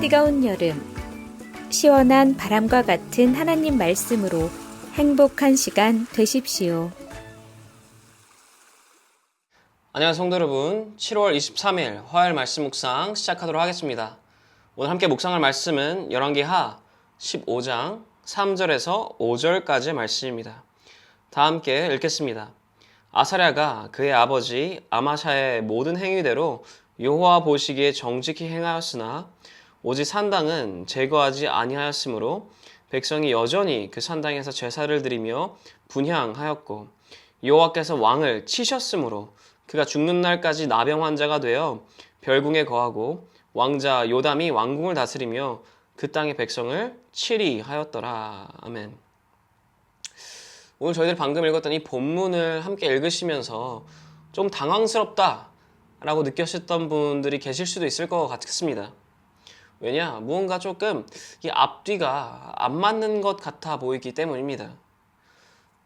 뜨거운 여름, 시원한 바람과 같은 하나님 말씀으로 행복한 시간 되십시오. 안녕하세요 성도 여러분, 7월 23일 화요일 말씀 묵상 시작하도록 하겠습니다. 오늘 함께 묵상할 말씀은 열왕기하 15장 3절에서 5절까지의 말씀입니다. 다 함께 읽겠습니다. 아사랴가 그의 아버지 아마샤의 모든 행위대로 여호와 보시기에 정직히 행하였으나 오직 산당은 제거하지 아니하였으므로 백성이 여전히 그 산당에서 제사를 드리며 분향하였고 여호와께서 왕을 치셨으므로 그가 죽는 날까지 나병 환자가 되어 별궁에 거하고 왕자 요담이 왕궁을 다스리며 그 땅의 백성을 치리하였더라. 아멘. 오늘 저희들이 방금 읽었던 이 본문을 함께 읽으시면서 좀 당황스럽다 라고 느끼셨던 분들이 계실 수도 있을 것 같습니다. 왜냐? 무언가 조금 이 앞뒤가 안 맞는 것 같아 보이기 때문입니다.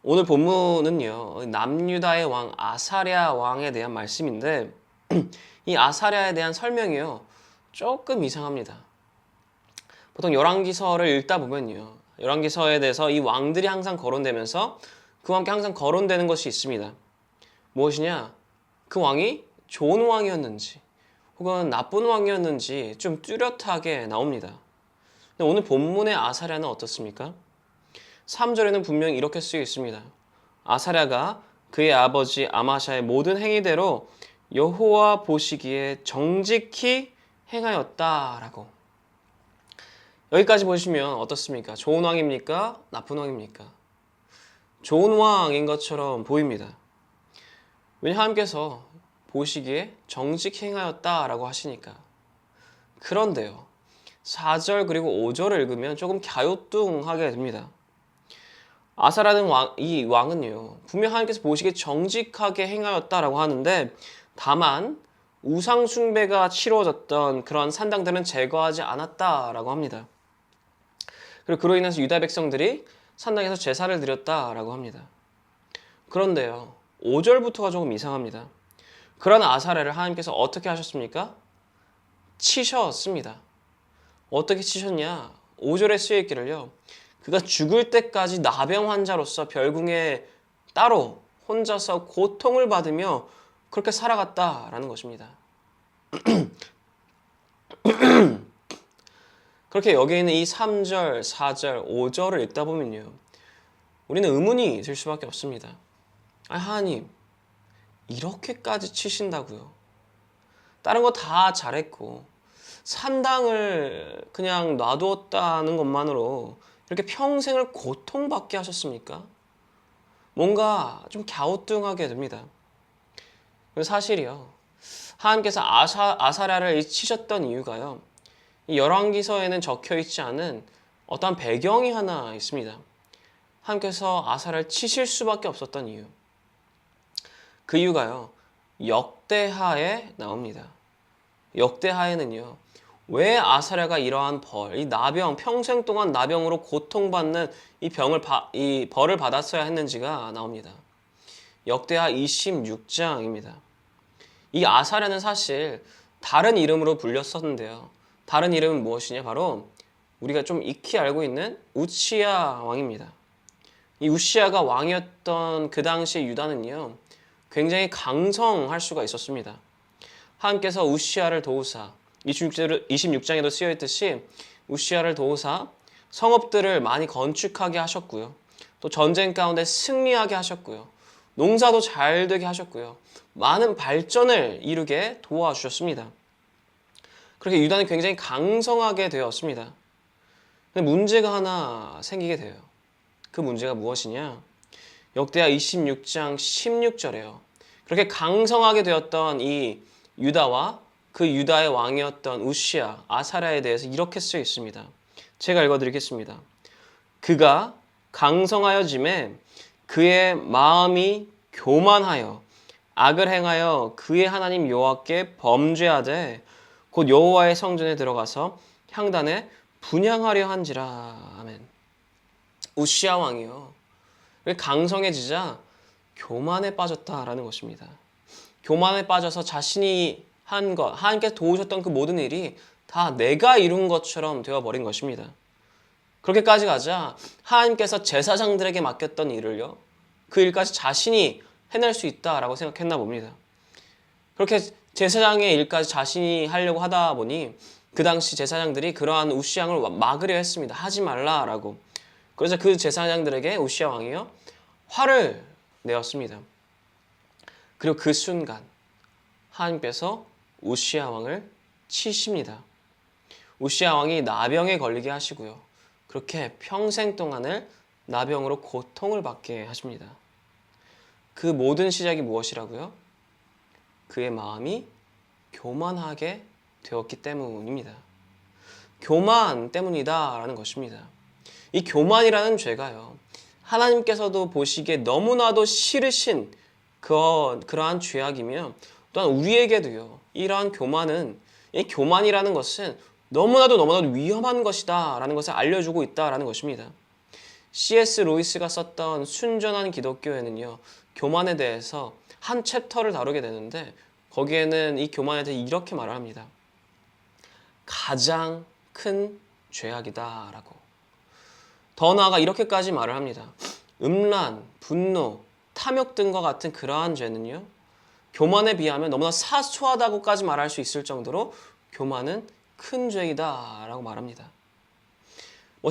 오늘 본문은요, 남유다의 왕 아사랴 왕에 대한 말씀인데 이 아사랴에 대한 설명이요, 조금 이상합니다. 보통 열왕기서를 읽다 보면요, 열왕기서에 대해서 이 왕들이 항상 거론되면서 그와 함께 항상 거론되는 것이 있습니다. 무엇이냐? 그 왕이 좋은 왕이었는지 혹은 나쁜 왕이었는지 좀 뚜렷하게 나옵니다. 근데 오늘 본문의 아사랴는 어떻습니까? 3절에는 분명히 이렇게 쓰여 있습니다. 아사랴가 그의 아버지 아마샤의 모든 행위대로 여호와 보시기에 정직히 행하였다라고. 여기까지 보시면 어떻습니까? 좋은 왕입니까? 나쁜 왕입니까? 좋은 왕인 것처럼 보입니다. 왜냐하면 하나님께서 보시기에 정직히 행하였다라고 하시니까. 그런데요, 4절 그리고 5절을 읽으면 조금 갸우뚱하게 됩니다. 아사라는 이 왕은요, 분명 하나님께서 보시기에 정직하게 행하였다라고 하는데 다만 우상 숭배가 치루어졌던 그런 산당들은 제거하지 않았다라고 합니다. 그리고 그로 인해서 유다 백성들이 산당에서 제사를 드렸다라고 합니다. 그런데요, 5절부터가 조금 이상합니다. 그런 아사랴를 하나님께서 어떻게 하셨습니까? 치셨습니다. 어떻게 치셨냐? 5절에 쓰여 있기를요, 그가 죽을 때까지 나병 환자로서 별궁에 따로 혼자서 고통을 받으며 그렇게 살아갔다라는 것입니다. 그렇게 여기에 있는 이 3절, 4절, 5절을 읽다 보면요, 우리는 의문이 들 수밖에 없습니다. 하나님, 이렇게까지 치신다고요? 다른 거 다 잘했고 산당을 그냥 놔두었다는 것만으로 이렇게 평생을 고통받게 하셨습니까? 뭔가 좀 갸우뚱하게 됩니다. 사실이요, 하나님께서 아사랴를 치셨던 이유가요, 이 열왕기서에는 적혀있지 않은 어떠한 배경이 하나 있습니다. 하나님께서 아사랴를 치실 수밖에 없었던 이유, 그 이유가요, 역대하에 나옵니다. 역대하에는요, 왜 아사랴가 이러한 이 나병, 평생 동안 나병으로 고통받는 이 벌을 받았어야 했는지가 나옵니다. 역대하 26장입니다. 이 아사랴는 사실 다른 이름으로 불렸었는데요. 다른 이름은 무엇이냐? 바로 우리가 좀 익히 알고 있는 우치야 왕입니다. 이 우시야가 왕이었던 그 당시 유다는요, 굉장히 강성할 수가 있었습니다. 하나님께서 우시야를 도우사, 26장에도 쓰여있듯이 우시야를 도우사 성읍들을 많이 건축하게 하셨고요. 또 전쟁 가운데 승리하게 하셨고요. 농사도 잘 되게 하셨고요. 많은 발전을 이루게 도와주셨습니다. 그렇게 유다는 굉장히 강성하게 되었습니다. 근데 문제가 하나 생기게 돼요. 그 문제가 무엇이냐? 역대하 26장 16절에요. 그렇게 강성하게 되었던 이 유다와 그 유다의 왕이었던 우시야, 아사랴에 대해서 이렇게 쓰여 있습니다. 제가 읽어드리겠습니다. 그가 강성하여짐에 그의 마음이 교만하여 악을 행하여 그의 하나님 여호와께 범죄하되 곧 여호와의 성전에 들어가서 향단에 분향하려 한지라. 아멘. 우시야 왕이요, 강성해지자 교만에 빠졌다라는 것입니다. 교만에 빠져서 자신이 한 것, 하나님께서 도우셨던 그 모든 일이 다 내가 이룬 것처럼 되어버린 것입니다. 그렇게까지 가자 하나님께서 제사장들에게 맡겼던 일을요, 그 일까지 자신이 해낼 수 있다라고 생각했나 봅니다. 그렇게 제사장의 일까지 자신이 하려고 하다 보니 그 당시 제사장들이 그러한 우시야 왕을 막으려 했습니다. 하지 말라라고. 그래서 그 제사장들에게 우시야 왕이요, 화를 내었습니다. 그리고 그 순간 하나님께서 우시야 왕을 치십니다. 우시야 왕이 나병에 걸리게 하시고요, 그렇게 평생 동안을 나병으로 고통을 받게 하십니다. 그 모든 시작이 무엇이라고요? 그의 마음이 교만하게 되었기 때문입니다. 교만 때문이다라는 것입니다. 이 교만이라는 죄가요, 하나님께서도 보시기에 너무나도 싫으신 그러한 죄악이며, 또한 우리에게도요, 이러한 교만은, 이 교만이라는 것은 너무나도 위험한 것이다 라는 것을 알려주고 있다라는 것입니다. C.S. 루이스가 썼던 순전한 기독교에는요, 교만에 대해서 한 챕터를 다루게 되는데, 거기에는 이 교만에 대해 이렇게 말을 합니다. 가장 큰 죄악이다 라고. 더 나아가 이렇게까지 말을 합니다. 음란, 분노, 탐욕 등과 같은 그러한 죄는요, 교만에 비하면 너무나 사소하다고까지 말할 수 있을 정도로 교만은 큰 죄이다 라고 말합니다.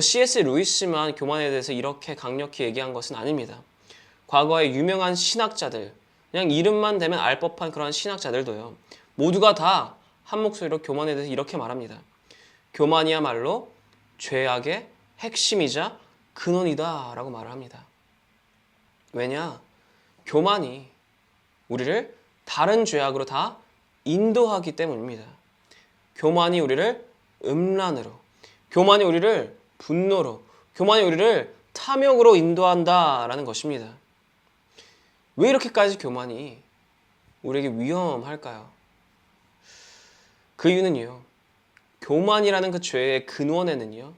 C.S. 루이스만 교만에 대해서 이렇게 강력히 얘기한 것은 아닙니다. 과거의 유명한 신학자들, 그냥 이름만 대면 알 법한 그런 신학자들도요, 모두가 다 한 목소리로 교만에 대해서 이렇게 말합니다. 교만이야말로 죄악의 핵심이자 근원이다 라고 말을 합니다. 왜냐? 교만이 우리를 다른 죄악으로 다 인도하기 때문입니다. 교만이 우리를 음란으로, 교만이 우리를 분노로, 교만이 우리를 탐욕으로 인도한다라는 것입니다. 왜 이렇게까지 교만이 우리에게 위험할까요? 그 이유는요, 교만이라는 그 죄의 근원에는요,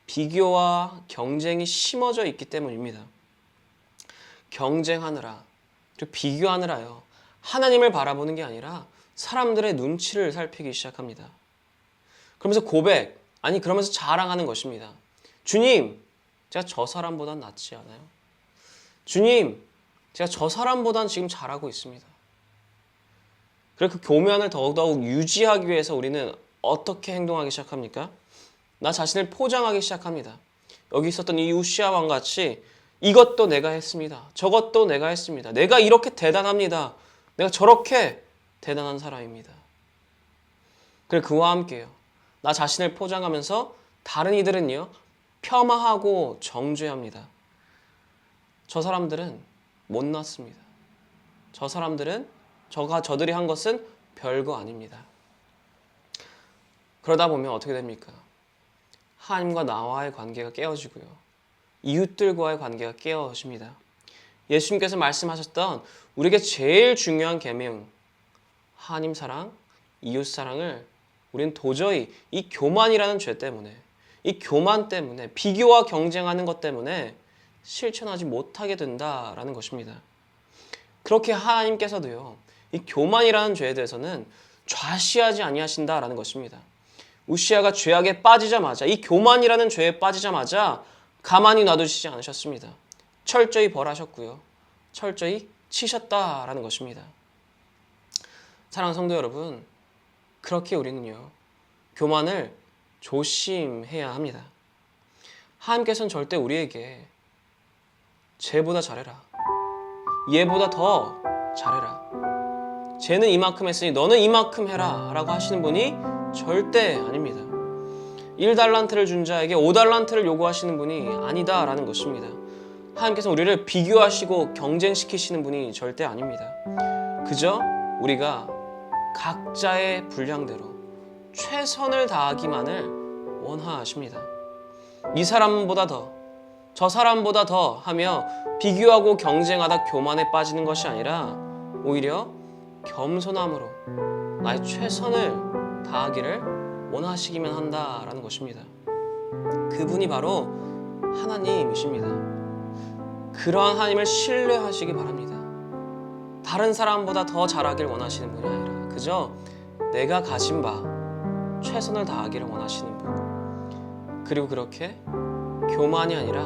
비교와 경쟁이 심어져 있기 때문입니다. 경쟁하느라, 그리고 비교하느라요, 하나님을 바라보는 게 아니라 사람들의 눈치를 살피기 시작합니다. 그러면서 그러면서 자랑하는 것입니다. 주님, 제가 저 사람보단 낫지 않아요? 주님, 제가 저 사람보단 지금 잘하고 있습니다. 그래서 그 교만을 더더욱 유지하기 위해서 우리는 어떻게 행동하기 시작합니까? 나 자신을 포장하기 시작합니다. 여기 있었던 이 우시야 왕같이 이것도 내가 했습니다. 저것도 내가 했습니다. 내가 이렇게 대단합니다. 내가 저렇게 대단한 사람입니다. 그리고 그와 함께요, 나 자신을 포장하면서 다른 이들은요, 폄하하고 정죄합니다. 저 사람들은 못났습니다. 저 사람들은 저들이 한 것은 별거 아닙니다. 그러다 보면 어떻게 됩니까? 하나님과 나와의 관계가 깨어지고요, 이웃들과의 관계가 깨어집니다. 예수님께서 말씀하셨던 우리에게 제일 중요한 계명, 하나님 사랑, 이웃 사랑을 우리는 도저히 이 교만이라는 죄 때문에, 이 교만 때문에, 비교와 경쟁하는 것 때문에 실천하지 못하게 된다라는 것입니다. 그렇게 하나님께서도요, 이 교만이라는 죄에 대해서는 좌시하지 아니하신다라는 것입니다. 우시야가 죄악에 빠지자마자, 이 교만이라는 죄에 빠지자마자 가만히 놔두시지 않으셨습니다. 철저히 벌하셨고요, 철저히 치셨다라는 것입니다. 사랑하는 성도 여러분, 그렇게 우리는요, 교만을 조심해야 합니다. 하나님께서는 절대 우리에게 쟤보다 잘해라, 얘보다 더 잘해라, 쟤는 이만큼 했으니 너는 이만큼 해라 라고 하시는 분이 절대 아닙니다. 1달란트를 준 자에게 5달란트를 요구하시는 분이 아니다 라는 것입니다. 하나님께서는 우리를 비교하시고 경쟁시키시는 분이 절대 아닙니다. 그저 우리가 각자의 분량대로 최선을 다하기만을 원하십니다. 이 사람보다 더, 저 사람보다 더 하며 비교하고 경쟁하다 교만에 빠지는 것이 아니라 오히려 겸손함으로 나의 최선을 다하기를 원하시기만 한다라는 것입니다. 그분이 바로 하나님이십니다. 그러한 하나님을 신뢰하시기 바랍니다. 다른 사람보다 더 잘하길 원하시는 분이 아니라 그저 내가 가진 바 최선을 다하기를 원하시는 분. 그리고 그렇게 교만이 아니라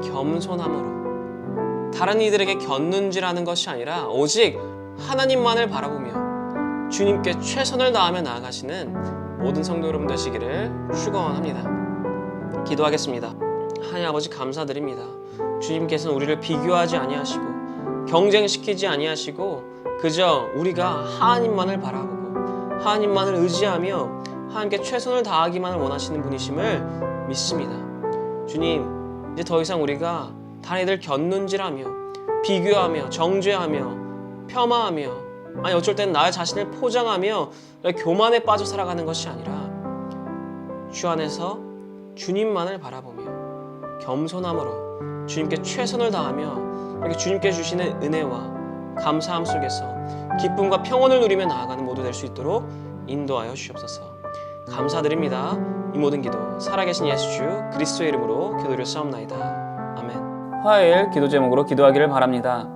겸손함으로 다른 이들에게 곁눈질하는 것이 아니라 오직 하나님만을 바라보며 주님께 최선을 다하며 나아가시는 모든 성도 여러분 되시기를 축원합니다. 기도하겠습니다. 하나님 아버지 감사드립니다. 주님께서는 우리를 비교하지 아니하시고 경쟁시키지 아니하시고 그저 우리가 하나님만을 바라보고 하나님만을 의지하며 하나님께 최선을 다하기만을 원하시는 분이심을 믿습니다. 주님, 이제 더 이상 우리가 다른 이들 곁눈질하며 비교하며 정죄하며 폄하하며 아니 어쩔 때는 나의 자신을 포장하며 교만에 빠져 살아가는 것이 아니라 주 안에서 주님만을 바라보며 겸손함으로 주님께 최선을 다하며 이렇게 주님께 주시는 은혜와 감사함 속에서 기쁨과 평온을 누리며 나아가는 모두 될 수 있도록 인도하여 주시옵소서. 감사드립니다. 이 모든 기도 살아계신 예수 주 그리스도의 이름으로 기도드렸사옵나이다. 아멘. 화요일 기도 제목으로 기도하기를 바랍니다.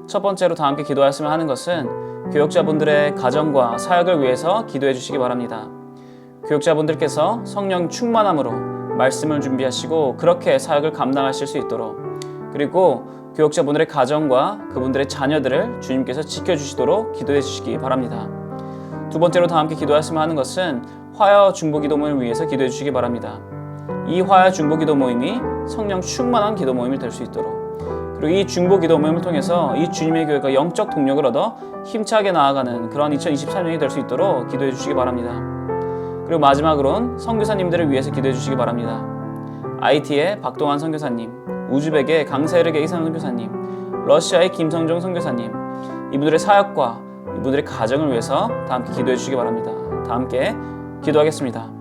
첫 번째로 다 함께 기도하였으면 하는 것은 교역자분들의 가정과 사역을 위해서 기도해 주시기 바랍니다. 교역자분들께서 성령 충만함으로 말씀을 준비하시고 그렇게 사역을 감당하실 수 있도록, 그리고 교역자분들의 가정과 그분들의 자녀들을 주님께서 지켜주시도록 기도해 주시기 바랍니다. 두 번째로 다 함께 기도하였으면 하는 것은 화요 중보기도 모임을 위해서 기도해 주시기 바랍니다. 이 화요 중보기도 모임이 성령 충만한 기도 모임이 될 수 있도록, 그리고 이 중보기도 모임을 통해서 이 주님의 교회가 영적 동력을 얻어 힘차게 나아가는 그런 2023년이 될 수 있도록 기도해 주시기 바랍니다. 그리고 마지막으로는 선교사님들을 위해서 기도해 주시기 바랍니다. IT의 박동환 선교사님, 우즈벡의 강세르게 이산 선교사님, 러시아의 김성종 선교사님, 이분들의 사역과 이분들의 가정을 위해서 다 함께 기도해 주시기 바랍니다. 다 함께 기도하겠습니다.